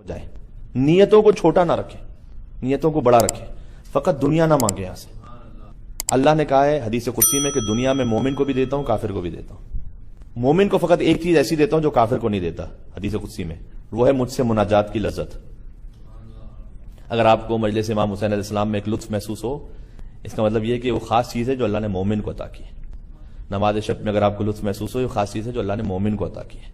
ہو جائے. نیتوں کو چھوٹا نہ رکھے, نیتوں کو بڑا رکھے, فقط دنیا نہ مانگے یہاں سے. اللہ نے کہا ہے حدیث قدسی میں کہ دنیا میں مومن کو بھی دیتا ہوں, کافر کو بھی دیتا ہوں. مومن کو فقط ایک چیز ایسی دیتا ہوں جو کافر کو نہیں دیتا حدیث قدسی میں, وہ ہے مجھ سے مناجات کی لذت. اگر آپ کو مجلس امام حسین علیہ السلام میں ایک لطف محسوس ہو, اس کا مطلب یہ کہ وہ خاص چیز ہے جو اللہ نے مومن کو عطا کی ہے. نماز شب میں اگر آپ کو لطف محسوس ہو, یہ خاص چیز ہے جو اللہ نے مومن کو عطا کی ہے.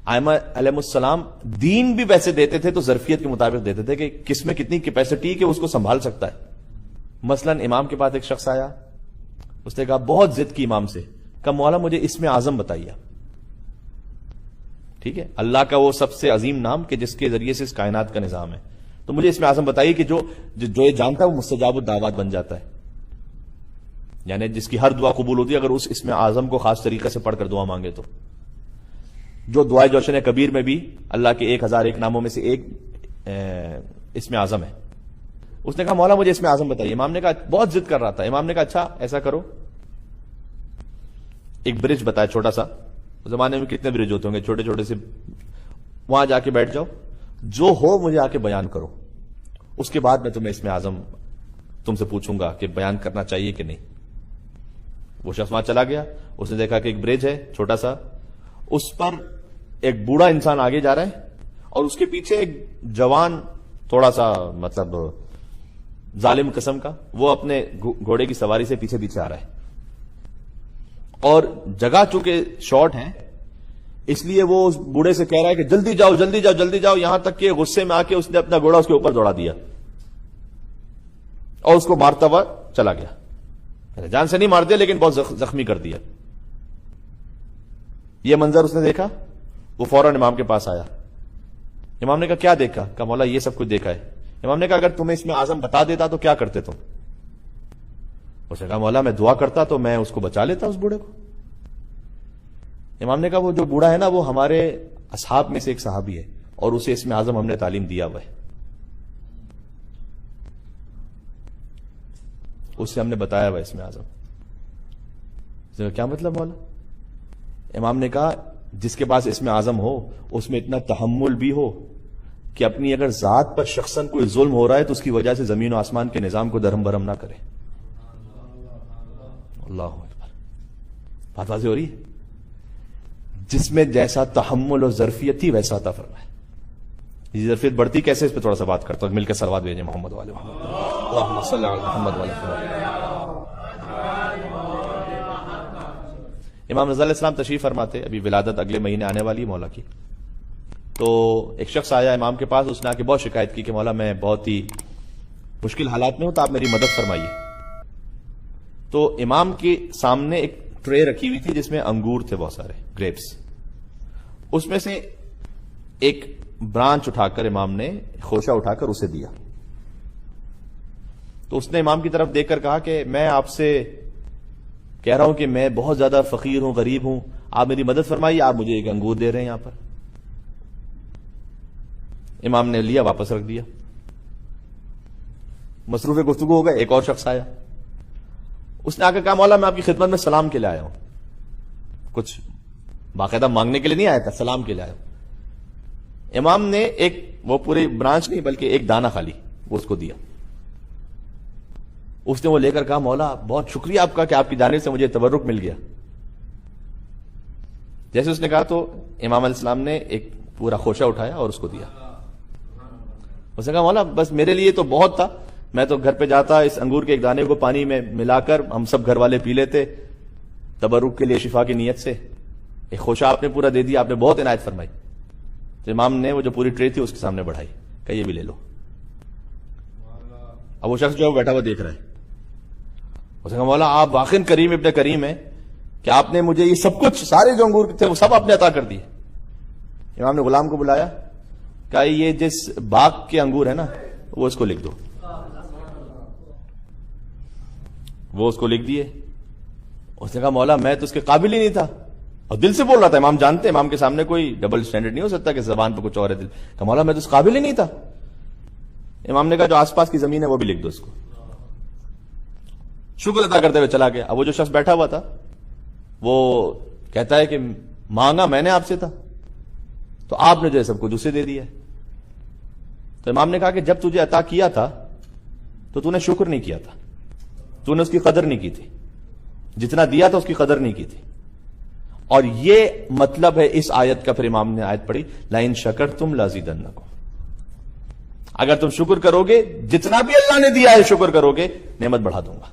ائمہ علیہ السلام دین بھی ویسے دیتے تھے تو ظرفیت کے مطابق دیتے تھے کہ کس میں کتنی کیپیسٹی کہ اس کو سنبھال سکتا ہے. مثلا امام کے پاس ایک شخص آیا, اس نے کہا بہت ضد کی امام سے, کہا مولا مجھے اسم اعظم بتائیے. ٹھیک ہے, اللہ کا وہ سب سے عظیم نام کہ جس کے ذریعے سے اس کائنات کا نظام ہے, تو مجھے اسم اعظم بتائیے کہ جو یہ جانتا ہے وہ مستجاب الدعوات بن جاتا ہے, یعنی جس کی ہر دعا قبول ہوتی ہے اگر اس اسم اعظم کو خاص طریقے سے پڑھ کر دعا مانگے تو. جو دعائے جوشن کبیر میں بھی اللہ کے 1001 ناموں میں سے ایک اسم اعظم ہے. اس نے کہا مولا مجھے اسم اعظم بتائیے. امام نے کہا, بہت ضد کر رہا تھا. امام نے کہا اچھا ایسا کرو, ایک برج بتایا چھوٹا سا, زمانے میں کتنے برج ہوتے ہوں گے چھوٹے چھوٹے سے, وہاں جا کے بیٹھ جاؤ, جو ہو مجھے آ کے بیان کرو, اس کے بعد میں تمہیں اسم اعظم تم سے پوچھوں گا کہ بیان کرنا چاہیے کہ نہیں. وہ شخص وہاں چلا گیا, اس نے دیکھا کہ ایک برج ہے چھوٹا سا, اس پر ایک بوڑھا انسان آگے جا رہا ہے اور اس کے پیچھے ایک جوان تھوڑا سا مطلب ظالم قسم کا, وہ اپنے گھوڑے کی سواری سے پیچھے پیچھے آ رہا ہے. اور جگہ چونکہ شارٹ ہے اس لیے وہ اس بوڑھے سے کہہ رہا ہے کہ جلدی جاؤ جلدی جاؤ جلدی جاؤ, یہاں تک کہ غصے میں آ کے اس نے اپنا گھوڑا اس کے اوپر دوڑا دیا اور اس کو مارتا ہوا چلا گیا. جان سے نہیں مار دیا لیکن بہت زخمی کر دیا. یہ منظر اس نے دیکھا, وہ فوراً امام کے پاس آیا. امام نے کہا کیا دیکھا؟ کہا مولا یہ سب کچھ دیکھا ہے. امام نے کہا اگر تمہیں اس میں اعظم بتا دیتا تو کیا کرتے تم؟ اس نے کہا مولا میں دعا کرتا تو میں اس کو بچا لیتا اس بوڑھے کو. امام نے کہا وہ جو بوڑھا ہے نا وہ ہمارے اصحاب میں سے ایک صحابی ہے اور اسے اس میں اعظم ہم نے تعلیم دیا ہوا ہے, اس سے ہم نے بتایا ہوا اس میں اعظم. کیا مطلب مولا؟ امام نے کہا جس کے پاس اسم اعظم ہو اس میں اتنا تحمل بھی ہو کہ اپنی اگر ذات پر شخصاً کوئی ظلم ہو رہا ہے تو اس کی وجہ سے زمین و آسمان کے نظام کو درہم برہم نہ کرے. اللہ اکبر, بات واضح ہو رہی ہے؟ جس میں جیسا تحمل اور ظرفیت تھی ویسا عطا فرمائے. یہ ظرفیت بڑھتی کیسے, اس پہ تھوڑا سا بات کرتا ہوں, مل کے صلوات بھیجیں محمد والے محمد. اللہم صلی علی محمد والے محمد. امام رضا علیہ السلام تشریف فرماتے, ابھی ولادت اگلے مہینے آنے والی مولا کی. تو ایک شخص آیا امام کے پاس, اس نے آ کے بہت شکایت کی کہ مولا میں بہت ہی مشکل حالات میں ہوں تو آپ میری مدد فرمائیے. تو امام کے سامنے ایک ٹرے رکھی ہوئی تھی جس میں انگور تھے بہت سارے, گریپس. اس میں سے ایک برانچ اٹھا کر امام نے, خوشہ اٹھا کر اسے دیا. تو اس نے امام کی طرف دیکھ کر کہا کہ میں آپ سے کہہ رہا ہوں کہ میں بہت زیادہ فقیر ہوں, غریب ہوں, آپ میری مدد فرمائیے, آپ مجھے ایک انگور دے رہے ہیں یہاں پر. امام نے لیا, واپس رکھ دیا. مصروف گفتگو ہو گئے, ایک اور شخص آیا, اس نے آ کر کہا مولا میں آپ کی خدمت میں سلام کے لیے آیا ہوں. کچھ باقاعدہ مانگنے کے لیے نہیں آیا تھا, سلام کے لیے آیا ہوں. امام نے ایک, وہ پوری برانچ نہیں بلکہ ایک دانہ خالی وہ اس کو دیا. اس نے وہ لے کر کہا مولا بہت شکریہ آپ کا کہ آپ کی جانب سے مجھے تبرک مل گیا. جیسے اس نے کہا تو امام علیہ السلام نے ایک پورا خوشہ اٹھایا اور اس کو دیا. اس نے کہا مولا بس میرے لیے تو بہت تھا, میں تو گھر پہ جاتا اس انگور کے ایک دانے کو پانی میں ملا کر ہم سب گھر والے پی لیتے تبرک کے لیے شفا کی نیت سے. ایک خوشہ آپ نے پورا دے دیا, آپ نے بہت عنایت فرمائی. تو امام نے وہ جو پوری ٹرے تھی اس کے سامنے بڑھائی, کہ یہ بھی لے لو. اب وہ شخص جو ہے بیٹھا ہوا دیکھ رہا ہے. اس نے کہا مولا آپ واقعی کریم ابن کریم ہیں کہ آپ نے مجھے یہ سب کچھ, سارے جو انگور تھے وہ سب آپ نے عطا کر دیے. امام نے غلام کو بلایا, کہا یہ جس باغ کے انگور ہے نا وہ اس کو لکھ دو. وہ اس کو لکھ دیے. اس نے کہا مولا میں تو اس کے قابل ہی نہیں تھا, اور دل سے بول رہا تھا. امام جانتے, امام کے سامنے کوئی ڈبل سٹینڈرڈ نہیں ہو سکتا کہ زبان پہ کچھ اور ہے. دل کہا مولا میں تو اس قابل ہی نہیں تھا. امام نے کہا جو آس پاس کی زمین ہے وہ بھی لکھ دو اس کو. شکر ادا کرتے ہوئے چلا گیا. اب وہ جو شخص بیٹھا ہوا تھا وہ کہتا ہے کہ مانگا میں نے آپ سے تھا تو آپ نے جو ہے سب کچھ اسے دے دیا. تو امام نے کہا کہ جب تجھے عطا کیا تھا تو تو نے شکر نہیں کیا تھا، تو نے اس کی قدر نہیں کی تھی، جتنا دیا تھا اس کی قدر نہیں کی تھی. اور یہ مطلب ہے اس آیت کا. پھر امام نے آیت پڑھی لَإِن شَكَرْتُمْ لَأَزِيدَنَّكُمْ، اگر تم شکر کرو گے، جتنا بھی اللہ نے دیا ہے شکر کرو گے، نعمت بڑھا دوں گا.